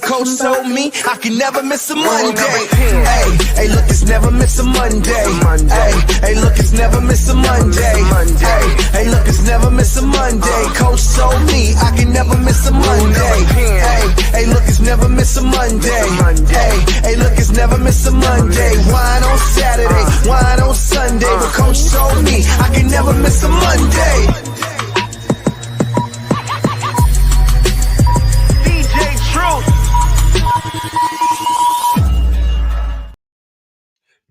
Coach told me I can never miss a Monday. Hey, look, it's never miss a Monday. Hey, look, it's never miss a Monday. Hey, look, it's never miss a Monday. Coach told me I can never miss a Monday. Hey, look, it's never miss a Monday. Hey, look, it's never miss a Monday. Wine on Saturday, wine on Sunday. But Coach told me I can never miss a Monday.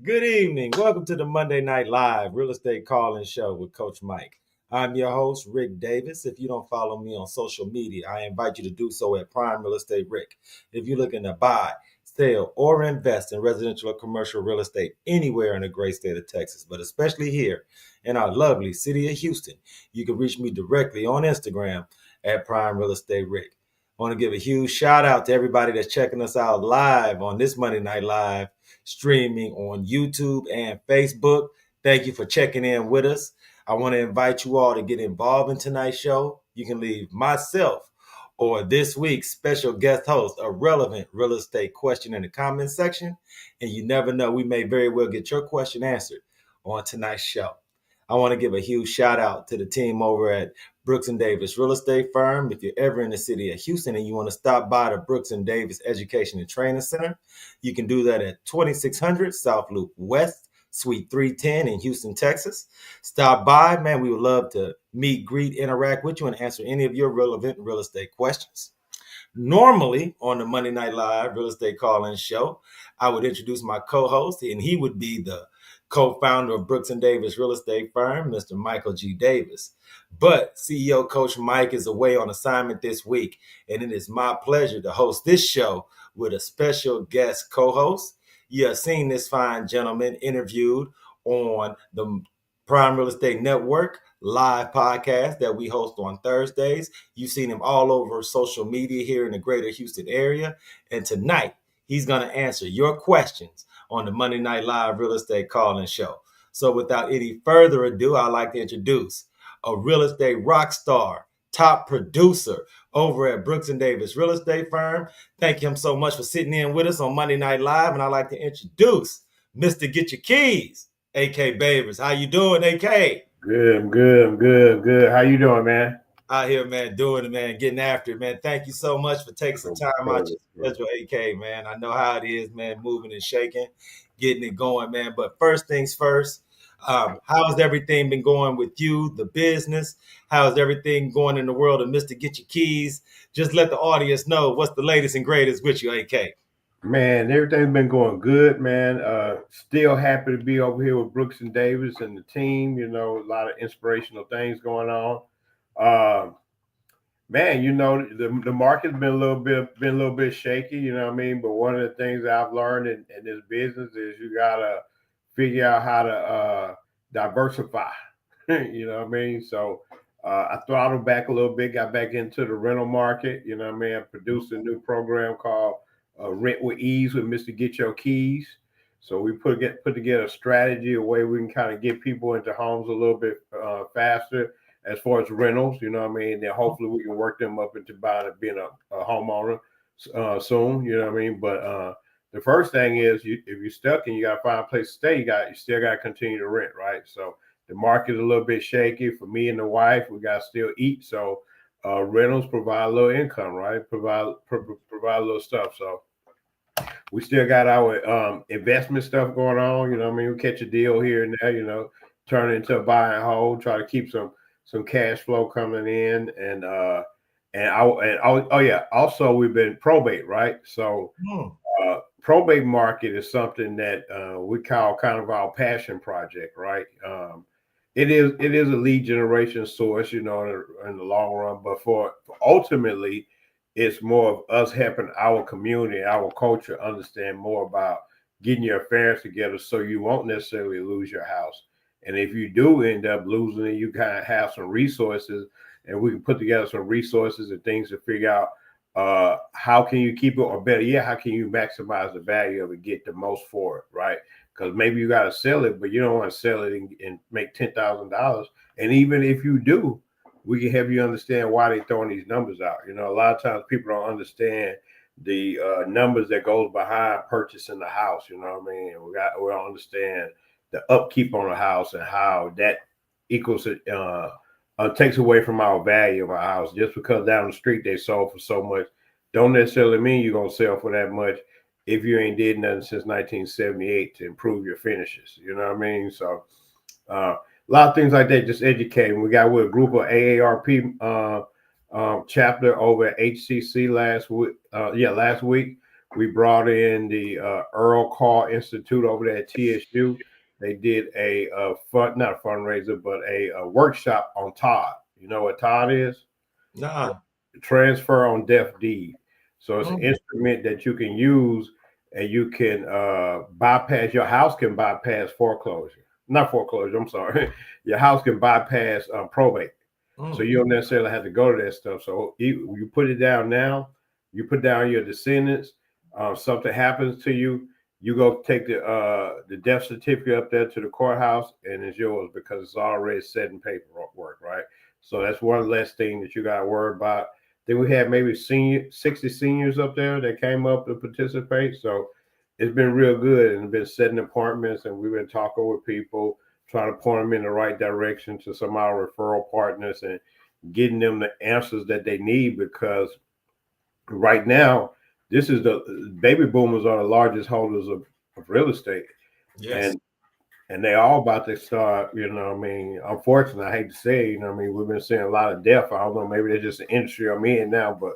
Good evening. Welcome to the Monday Night Live Real Estate Call-In Show with Coach Mike. I'm your host, Rick Davis. If you don't follow me on social media, I invite you to do so at Prime Real Estate Rick. If you're looking to buy, sell, or invest in residential or commercial real estate anywhere in the great state of Texas, but especially here in our lovely city of Houston, you can reach me directly on Instagram at Prime Real Estate Rick. I want to give a huge shout out to everybody that's checking us out live on this Monday Night Live, streaming on YouTube and Facebook. Thank you for checking in with us. I want to invite you all to get involved in tonight's show. You can leave myself or this week's special guest host a relevant real estate question in the comments section. And you never know, we may very well get your question answered on tonight's show. I want to give a huge shout out to the team over at Brooks & Davis Real Estate Firm. If you're ever in the city of Houston and you want to stop by the Brooks & Davis Education and Training Center, you can do that at 2600 South Loop West, Suite 310 in Houston, Texas. Stop by, man. We would love to meet, greet, interact with you, and answer any of your relevant real estate questions. Normally, on the Monday Night Live Real Estate Call-In Show, I would introduce my co-host, and he would be the co-founder of Brooks & Davis Real Estate Firm, Mr. Michael G. Davis. But CEO Coach Mike is away on assignment this week, and it is my pleasure to host this show with a special guest co-host. You have seen this fine gentleman interviewed on the Prime Real Estate Network live podcast that we host on Thursdays. You've seen him all over social media here in the greater Houston area. And tonight, he's going to answer your questions on the Monday Night Live Real Estate Call-In Show. So without any further ado, I'd like to introduce a real estate rock star, top producer over at Brooks & Davis Real Estate Firm. Thank him so much for sitting in with us on Monday Night Live. And I'd like to introduce Mr. Get Your Keys, A.K. Babers. How you doing, A.K.? Good. I'm good. How you doing, man? Out here, man, doing it, man, getting after it, man. Thank you so much for taking some time out your schedule, AK, man. I know how it is, man, moving and shaking, getting it going, man. But first things first, how's everything been going with you, the business? How's everything going in the world of Mr. Get Your Keys? Just let the audience know what's the latest and greatest with you, AK. Man, everything's been going good, man. Still happy to be over here with Brooks & Davis and the team. You know, a lot of inspirational things going on. Man, you know, the market's been a little bit shaky, you know what I mean? But one of the things I've learned in this business is you gotta figure out how to diversify. You know what I mean? So I throttled back a little bit, got back into the rental market, you know what I mean? I produced a new program called Rent with Ease with Mr. Get Your Keys. So we put together a strategy, a way we can kind of get people into homes a little bit faster as far as rentals, you know what I mean? Then hopefully we can work them up into being a homeowner soon, you know what I mean? But the first thing is if you're stuck and you got to find a place to stay, you still got to continue to rent, right? So the market is a little bit shaky for me and the wife. We got to still eat. So rentals provide a little income, right? Provide a little stuff. So we still got our investment stuff going on, you know what I mean? We catch a deal here and there, you know, turn it into a buy and hold, try to keep some cash flow coming in, also we've been probate, right? So probate market is something that we call kind of our passion project, right? It is a lead generation source, you know, in the long run, but for ultimately it's more of us helping our community, our culture understand more about getting your affairs together so you won't necessarily lose your house. And if you do end up losing it, you kind of have some resources, and we can put together some resources and things to figure out how can you keep it, or better yet, how can you maximize the value of it, get the most for it, right? Because maybe you got to sell it, but you don't want to sell it and make $10,000. And even if you do, we can help you understand why they're throwing these numbers out. You know, a lot of times people don't understand the numbers that goes behind purchasing the house. You know what I mean? We all understand the upkeep on the house and how that equals it. Takes away from our value of our house. Just because down the street they sold for so much, don't necessarily mean you're gonna sell for that much if you ain't did nothing since 1978 to improve your finishes. You know what I mean? So a lot of things like that, just educating. We got with a group of AARP chapter over at HCC last week. Last week we brought in the Earl Carr Institute over there at TSU. They did not a fundraiser, but a workshop on Todd. You know what Todd is? Nah. Transfer on death deed. So it's an instrument that you can use, and you can bypass. Your house can bypass foreclosure. Not foreclosure. I'm sorry. Your house can bypass probate. So you don't necessarily have to go to that stuff. So you put it down now. You put down your descendants. Something happens to you, you go take the death certificate up there to the courthouse, and it's yours because it's already set in paperwork, right? So that's one less thing that you got to worry about. Then we had maybe 60 seniors up there that came up to participate. So it's been real good, and been setting appointments, and we've been talking with people, trying to point them in the right direction to some of our referral partners and getting them the answers that they need, because right now, this is the baby boomers are the largest holders of real estate. Yes. And they all about to start, you know what I mean? Unfortunately, I hate to say, you know what I mean, we've been seeing a lot of death. I don't know, maybe that's just the industry I'm in now, but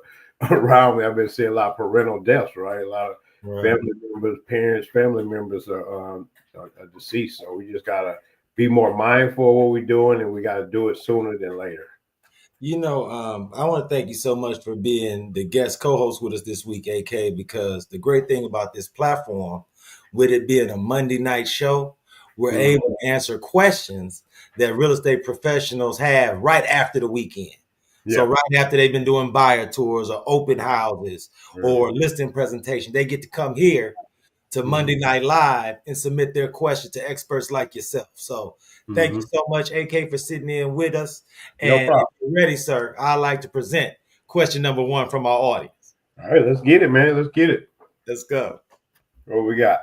around me, I've been seeing a lot of parental deaths, right? A lot of family members, parents, family members are deceased. So we just got to be more mindful of what we're doing, and we got to do it sooner than later. You know, I want to thank you so much for being the guest co-host with us this week, AK, because the great thing about this platform, with it being a Monday night show, we're able to answer questions that real estate professionals have right after the weekend. Yeah. So right after they've been doing buyer tours or open houses or listing presentation, they get to come here to Monday Night Live and submit their questions to experts like yourself. So thank you so much, AK, for sitting in with us. And if you're ready, sir, I'd like to present question number 1 from our audience. All right, let's get it, man. Let's get it. Let's go. What we got?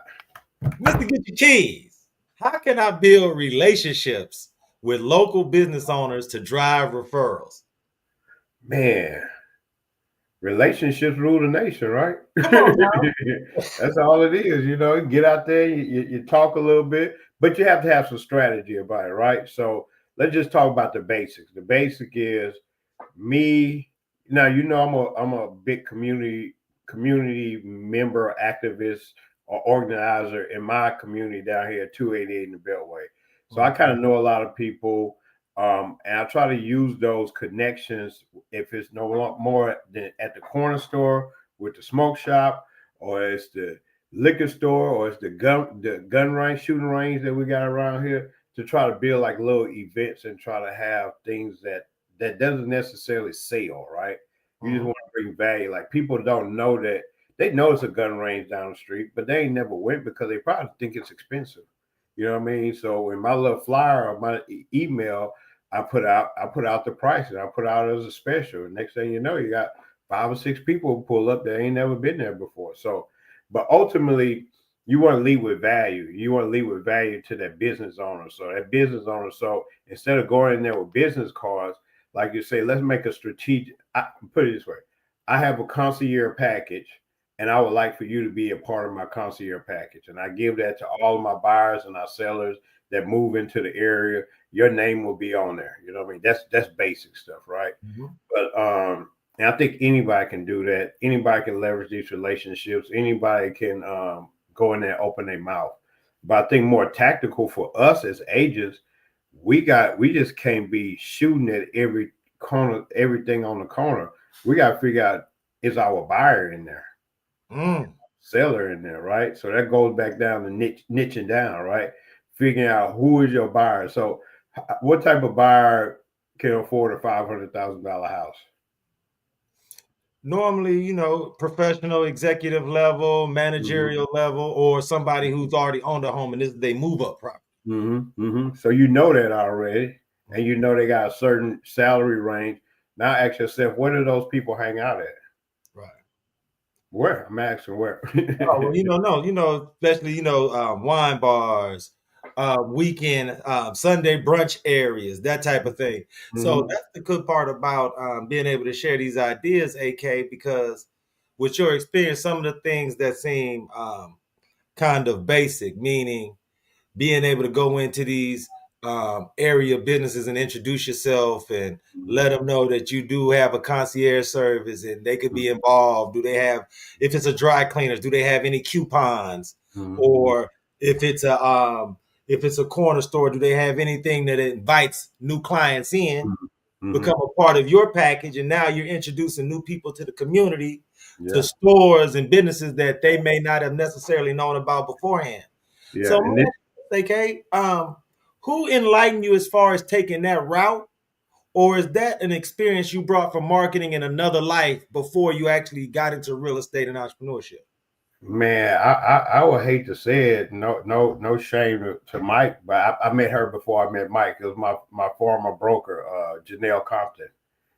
Mr. Get Your Keys. How can I build relationships with local business owners to drive referrals? Man, relationships rule the nation, right? Come on now. That's all it is. You know, get out there, you talk a little bit, but you have to have some strategy about it, right? So let's just talk about the basics. The basic is me. Now, you know, I'm a big community member, activist, or organizer in my community down here at 288 in the Beltway. So I kind of know a lot of people. And I try to use those connections if it's no more than at the corner store with the smoke shop, or it's the liquor store, or it's the gun range, shooting range that we got around here, to try to build like little events and try to have things that doesn't necessarily sell, right? You just want to bring value. Like, people don't know that. They know it's a gun range down the street, but they ain't never went because they probably think it's expensive. You know what I mean? So in my little flyer or my email, I put out the price, and I put out as a special. Next thing you know, you got 5 or 6 people pull up that ain't never been there before. So, but ultimately, you want to lead with value. You want to lead with value to that business owner. So instead of going in there with business cards, like you say, let's make a strategic. Put it this way: I have a concierge package, and I would like for you to be a part of my concierge package. And I give that to all of my buyers and our sellers that move into the area. Your name will be on there. You know what I mean? That's basic stuff, right? But and I think anybody can do that. Anybody can leverage these relationships. Anybody can go in there and open their mouth. But I think more tactical for us as agents, we just can't be shooting at every corner, everything on the corner. We got to figure out, is our buyer in there? Seller in there, right? So that goes back down to niching down, right? Figuring out who is your buyer. So what type of buyer can afford a $500,000 house? Normally, you know, professional, executive level, managerial level, or somebody who's already owned a home and they move up property. So you know that already, and you know they got a certain salary range. Now ask yourself, where do those people hang out at? Right. Where? I'm asking where. Oh, well, especially, wine bars, weekend, Sunday brunch areas, that type of thing. So Mhm. that's the good part about being able to share these ideas, AK, because with your experience, some of the things that seem kind of basic, meaning being able to go into these area businesses and introduce yourself and let them know that you do have a concierge service and they could be involved. Do they have, if it's a dry cleaners, do they have any coupons? Mhm. Or if it's a corner store, do they have anything that invites new clients in, Mhm. become a part of your package, and now you're introducing new people to the community, to Yeah. stores and businesses that they may not have necessarily known about beforehand. Yeah. So, And this, okay, who enlightened you as far as taking that route, or is that an experience you brought from marketing in another life before you actually got into real estate and entrepreneurship? man, I would hate to say it. No shame to Mike, but I met her before I met Mike. It was my former broker, Janelle Compton.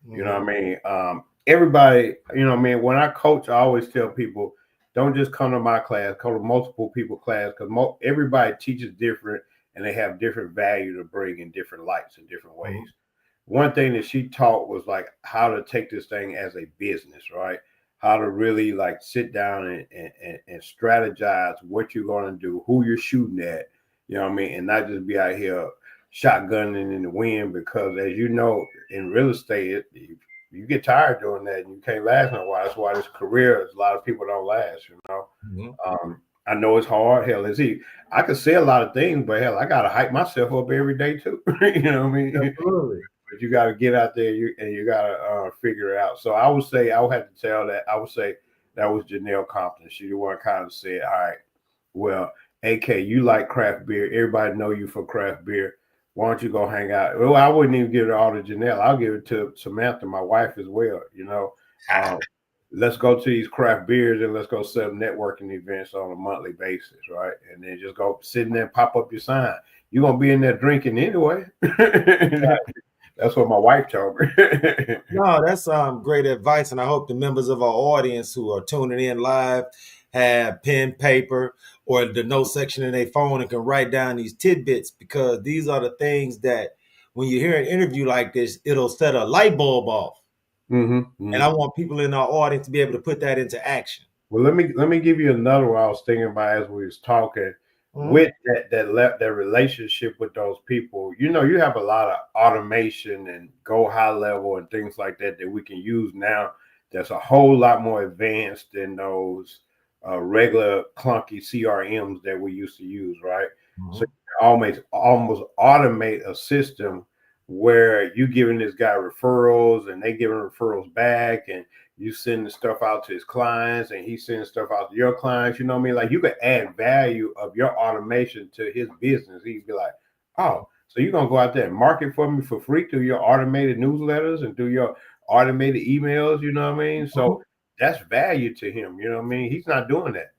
You know Mm-hmm. what I mean? Everybody, you know what I mean? When I coach, I always tell people, don't just come to my class, come to multiple people class, because everybody teaches different and they have different value to bring in different lights in different ways. Mm-hmm. One thing that she taught was like how to take this thing as a business, right? How to really like sit down and strategize what you're going to do, who you're shooting at, you know what I mean? And not just be out here shotgunning in the wind, because as you know, in real estate, you get tired doing that and you can't last in a while. That's why this career, a lot of people don't last, you know. Mm-hmm. I know it's hard. Hell, it's easy. I could say a lot of things, but hell, I gotta hype myself up every day too. You know what I mean? Absolutely. But you got to get out there and you got to figure it out. So I would say I would have to tell that. I would say that was Janelle Compton. She the one kind of said, "All right, well, AK, you like craft beer. Everybody know you for craft beer. Why don't you go hang out?" Well, I wouldn't even give it all to Janelle. I'll give it to Samantha, my wife, as well. You know, um, let's go to these craft beers and let's go set up networking events on a monthly basis, right? And then just go sit in there and pop up your sign. You're gonna be in there drinking anyway. That's what my wife told me. No, that's great advice, and I hope the members of our audience who are tuning in live have pen, paper, or the note section in their phone and can write down these tidbits, because these are the things that when you hear an interview like this, it'll set a light bulb off. And I want people in our audience to be able to put that into action. Well, let me give you another one I was thinking about as we was talking. Mhm. With that relationship with those people, you know, you have a lot of automation and go high level and things like that that we can use now. That's a whole lot more advanced than those regular clunky CRMs that we used to use, right? So Mhm. you can almost automate a system where you giving this guy referrals and they giving referrals back, and you sending stuff out to his clients and he's sending stuff out to your clients. You know what I mean? Like you could add value of your automation to his business. He'd be like, oh, so you're gonna go out there and market for me for free through your automated newsletters and through your automated emails, you know what I mean? So that's value to him, you know what I mean? He's not doing that.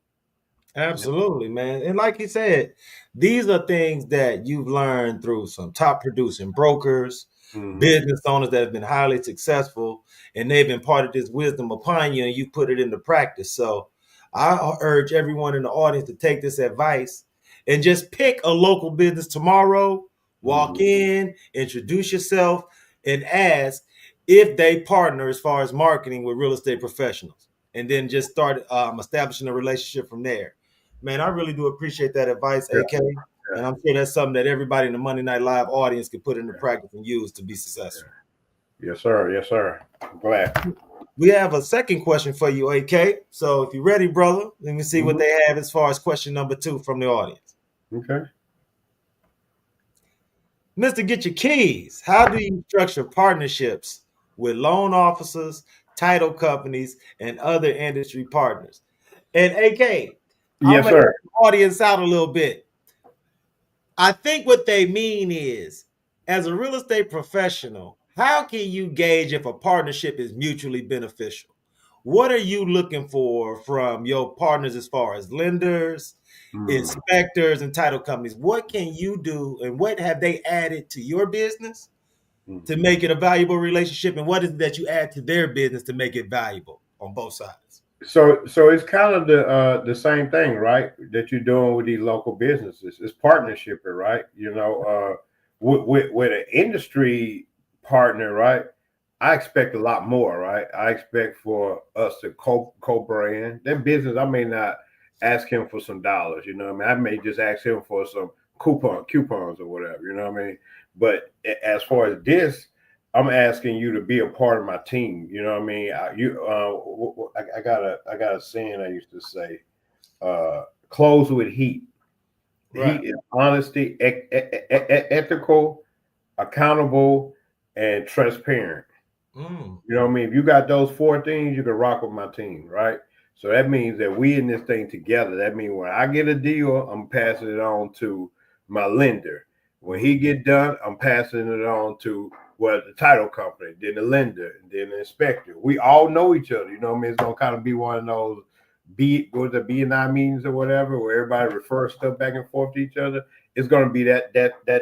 Absolutely, man. And like he said, these are things that you've learned through some top producing brokers, Mm-hmm. business owners that have been highly successful, and they've imparted this wisdom upon you and you put it into practice. So I urge everyone in the audience to take this advice and just pick a local business tomorrow, walk Mm-hmm. in, introduce yourself, and ask if they partner as far as marketing with real estate professionals. And then just start establishing a relationship from there. Man, I really do appreciate that advice, Yeah, AK. yeah, And I'm sure that's something that everybody in the Monday Night Live audience can put into practice and use to be successful. yeah. Yes, sir. Yes, sir. I'm glad. We have a second question for you, AK. So if you're ready, brother, let me see what Mm-hmm. they have as far as question number 2 from the audience. Okay. Mr. Get Your Keys, how do you structure partnerships with loan officers, title companies, and other industry partners? And AK, I'm Yes, going to sir. help the audience out a little bit. I think what they mean is, as a real estate professional, how can you gauge if a partnership is mutually beneficial? What are you looking for from your partners as far as lenders, Mm. inspectors, and title companies? What can you do and what have they added to your business to Mhm. make it a valuable relationship? And what is it that you add to their business to make it valuable on both sides? So it's kind of the same thing, right? That you're doing with these local businesses. It's partnership, right? With an industry partner, right? I expect a lot more, right? I expect for us to co-brand that business. I may not ask him for some dollars, you know what I mean? I may just ask him for some coupons or whatever, you know what I mean? But as far as this, I'm asking you to be a part of my team. You know what I mean? I got a saying I used to say, close with heat. Right. Heat is honesty, ethical, accountable, and transparent. Mm. You know what I mean? If you got those four things, you can rock with my team, right? So that means that we in this thing together. That means when I get a deal, I'm passing it on to my lender. When he get done, I'm passing it on to the title company, then the lender, and then the inspector. We all know each other. You know what I mean? It's gonna kind of be one of those go to B&I meetings or whatever, where everybody refers stuff back and forth to each other. It's gonna be that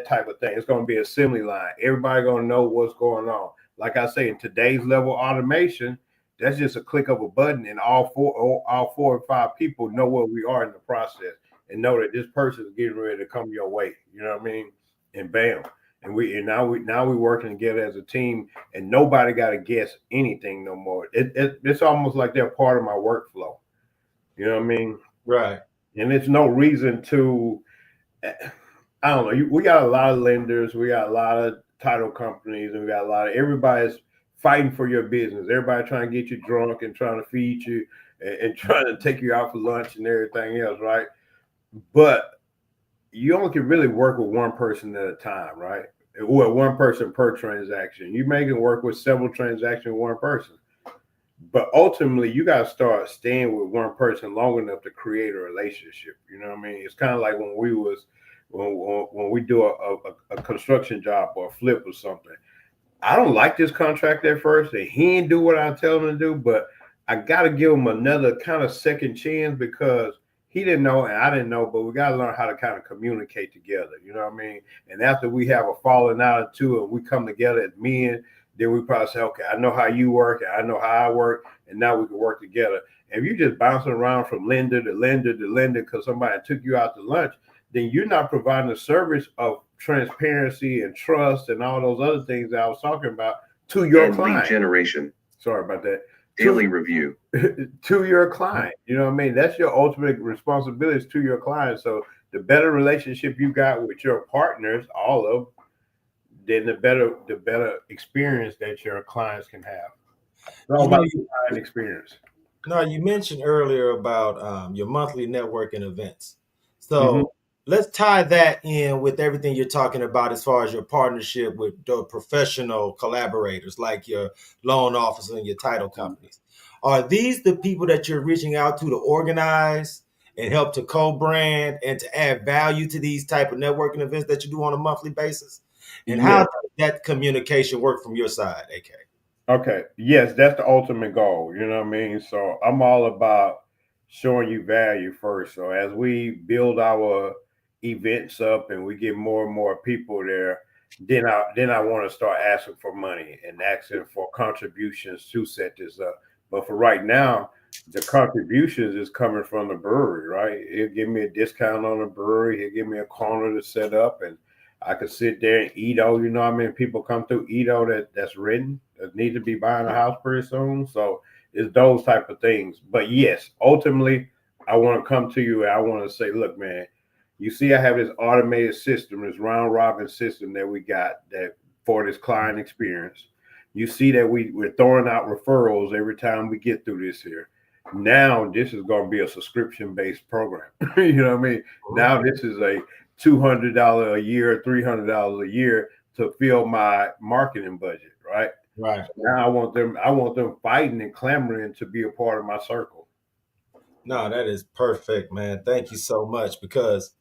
type of thing. It's gonna be assembly line. Everybody gonna know what's going on. Like I say, in today's level automation, that's just a click of a button, and all four or five people know where we are in the process and know that this person is getting ready to come your way. You know what I mean? And bam. Now we working together as a team, and nobody got to guess anything no more. It's almost like they're part of my workflow. You know what I mean? Right. And it's no reason to. I don't know. We got a lot of lenders. We got a lot of title companies, and we got a lot of everybody's fighting for your business. Everybody trying to get you drunk and trying to feed you and trying to take you out for lunch and everything else, right? But you only can really work with one person at a time, right? Well, one person per transaction. You may can work with several transactions with one person. But ultimately, you got to start staying with one person long enough to create a relationship. You know what I mean? It's kind of like when we do a construction job or a flip or something. I don't like this contract at first, and he didn't do what I tell him to do, but I got to give him another kind of second chance because he didn't know and I didn't know, but we got to learn how to kind of communicate together. You know what I mean? And after we have a falling out or two and we come together as men, then we probably say, okay, I know how you work and I know how I work, and now we can work together. And if you just bouncing around from lender to lender to lender because somebody took you out to lunch, then you're not providing a service of transparency and trust and all those other things that I was talking about to your client. Lead generation. Sorry about that. Daily review. To your client. You know what I mean? That's your ultimate responsibility to your client. So the better relationship you got with your partners, all of them, then the better experience that your clients can have. It's all about client experience. No, you mentioned earlier about your monthly networking events. So let's tie that in with everything you're talking about as far as your partnership with the professional collaborators like your loan officer and your title companies. Are these the people that you're reaching out to organize and help to co-brand and to add value to these type of networking events that you do on a monthly basis? And how does that communication work from your side, AK? Okay. Yes, that's the ultimate goal. You know what I mean? So I'm all about showing you value first. So as we build our events up and we get more and more people there, then I want to start asking for money and asking for contributions to set this up. But for right now, the contributions is coming from the brewery, right? He'll give me a discount on the brewery. He'll give me a corner to set up, and I could sit there and Edo. You know what I mean? People come through Edo that's written that need to be buying a house pretty soon. So it's those type of things. But yes, ultimately, I want to come to you and I want to say, look, man, you see, I have this automated system, this round robin system that we got that for this client experience. You see that we're throwing out referrals every time we get through this here. Now this is going to be a subscription based program. You know what I mean? Now this is a $200 a year, $300 a year to fill my marketing budget, right? Right. So now I want them fighting and clamoring to be a part of my circle. No, that is perfect, man. Thank you so much, because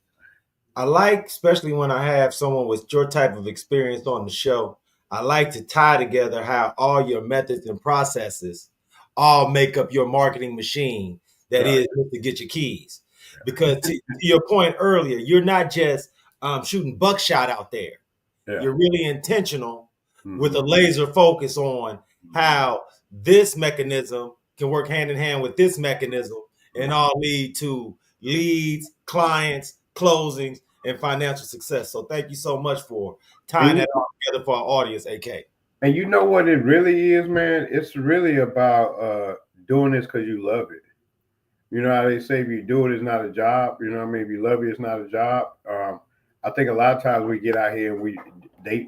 I like, especially when I have someone with your type of experience on the show, I like to tie together how all your methods and processes all make up your marketing machine that is to get your keys. Because to your point earlier, you're not just shooting buckshot out there. You're really intentional with a laser focus on how this mechanism can work hand in hand with this mechanism and all lead to leads, clients, closings, and financial success. So thank you so much for tying that all together for our audience, AK. And you know what it really is, man? It's really about doing this because you love it. You know how they say if you do it, it's not a job. You know what I mean? If you love it, it's not a job. I think a lot of times we get out here and I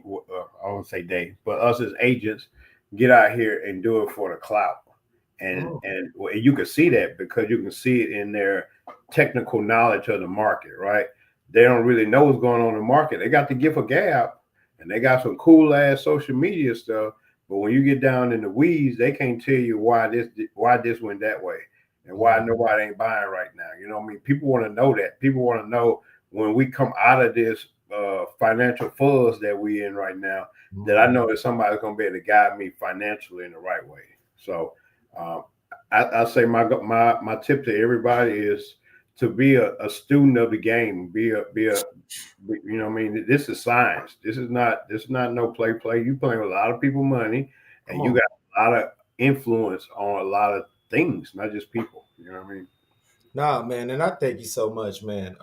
won't say but us as agents get out here and do it for the clout. And you can see that because you can see it in their technical knowledge of the market, right? They don't really know what's going on in the market. They got the gift of gab and they got some cool ass social media stuff. But when you get down in the weeds, they can't tell you why this went that way and why nobody ain't buying right now. You know what I mean? People want to know that. People want to know when we come out of this financial fuzz that we in right now, that I know that somebody's going to be able to guide me financially in the right way. So I say my tip to everybody is to be a student of the game. Be a you know what I mean? This is science. This is not no play. You playing with a lot of people money, and you got a lot of influence on a lot of things, not just people. You know what I mean? Nah, man, and I thank you so much, man.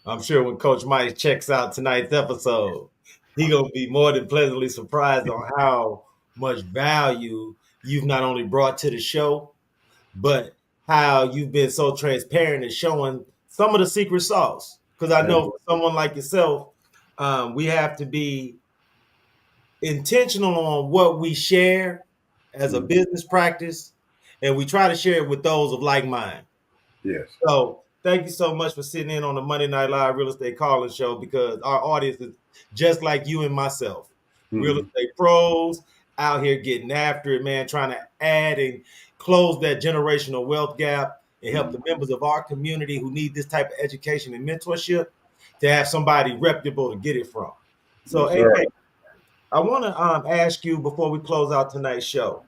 I'm sure when Coach Mike checks out tonight's episode, he gonna be more than pleasantly surprised on how much value you've not only brought to the show, but how you've been so transparent and showing some of the secret sauce. Because I know for someone like yourself, we have to be intentional on what we share as a business practice, and we try to share it with those of like mind. Yes. So thank you so much for sitting in on the Monday Night Live Real Estate Calling Show, because our audience is just like you and myself, real estate pros out here getting after it, man, trying to add and close that generational wealth gap and help the members of our community who need this type of education and mentorship to have somebody reputable to get it from. So, AK, I want to ask you before we close out tonight's show,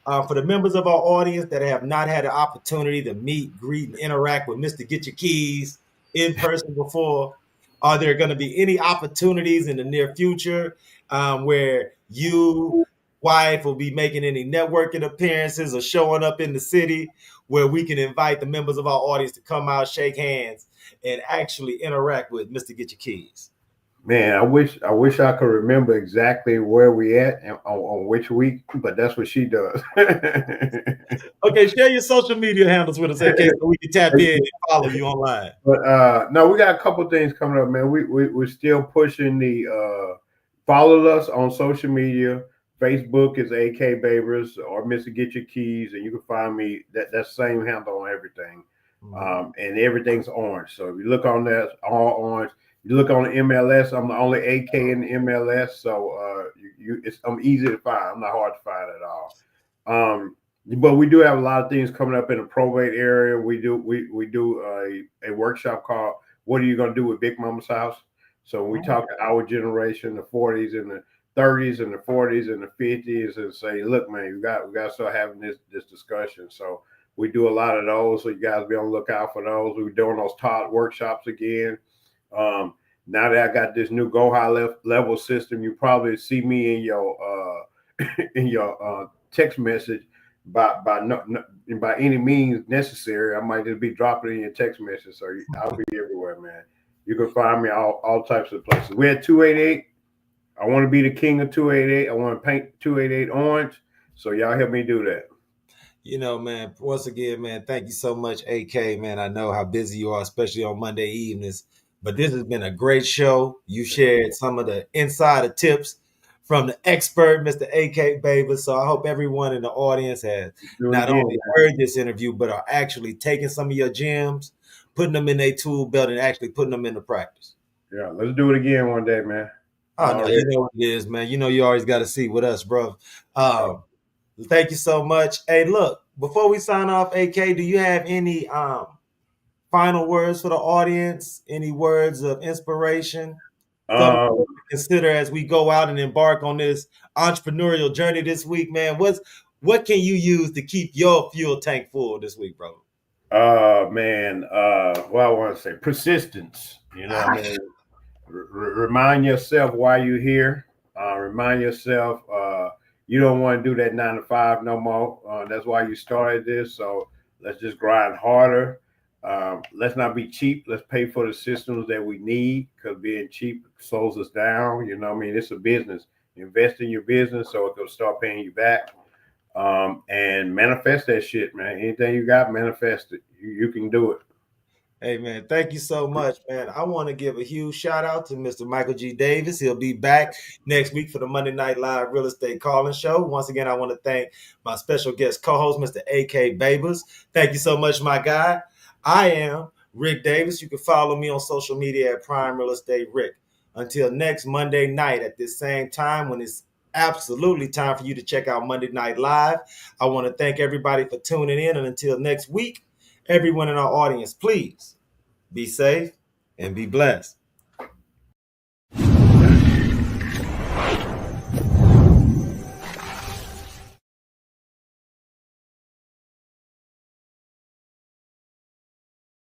for the members of our audience that have not had an opportunity to meet, greet, and interact with Mr. Get Your Keys in person before, are there going to be any opportunities in the near future where you, wife, will be making any networking appearances or showing up in the city where we can invite the members of our audience to come out, shake hands, and actually interact with Mr. Get Your Keys? Man, I wish I could remember exactly where we at and on which week, but that's what she does. Okay, share your social media handles with us, okay, so we can tap in and follow you online. But no, we got a couple things coming up, man. We're still pushing the follow us on social media. Facebook is AK Babers or Mr. Get Your Keys, and you can find me that same handle on everything. And everything's orange. So if you look on that, all orange. You look on the MLS, I'm the only AK in the MLS, so I'm easy to find. I'm not hard to find at all. But we do have a lot of things coming up in the probate area. We do a workshop called "What Are You Going to Do with Big Mama's House?" So we talk to our generation, the 40s and the 30s and the 40s and the 50s, and say, "Look, man, we got to start having this discussion." So we do a lot of those. So you guys be on the lookout for those. We're doing those Todd workshops again. Now that I got this new Go High level system, you probably see me in your text message by any means necessary. I might just be dropping it in your text message, so I'll be everywhere, man. You can find me all types of places. We're at 288. I want to be the king of 288. I want to paint 288 orange. So y'all help me do that. You know, man, once again, man, thank you so much, AK, man. I know how busy you are, especially on Monday evenings, but this has been a great show. You shared some of the insider tips from the expert, Mr. AK Baber. So I hope everyone in the audience has not only heard this interview, but are actually taking some of your gems, putting them in their tool belt, and actually putting them into practice. Yeah, let's do it again one day, man. Oh, no, you know what it is, man. You know you always got to see with us, bro. Thank you so much. Hey, look, before we sign off, AK, do you have any final words for the audience? Any words of inspiration? Something to consider as we go out and embark on this entrepreneurial journey this week, man. What can you use to keep your fuel tank full this week, bro? Man, well, I want to say persistence. You know what I mean? Remind yourself why you're here. Remind yourself you don't want to do that 9 to 5 no more. That's why you started this. So let's just grind harder. Let's not be cheap. Let's pay for the systems that we need, because being cheap slows us down. You know what I mean? It's a business. Invest in your business so it can start paying you back. And manifest that shit, man. Anything you got, manifest it. You can do it. Hey, man, thank you so much, man. I want to give a huge shout out to Mr. Michael G. Davis. He'll be back next week for the Monday Night Live Real Estate Calling Show. Once again, I want to thank my special guest co-host, Mr. A.K. Babers. Thank you so much, my guy. I am Rick Davis. You can follow me on social media at Prime Real Estate Rick. Until next Monday night at this same time, when it's absolutely time for you to check out Monday Night Live, I want to thank everybody for tuning in. And until next week, everyone in our audience, please be safe and be blessed.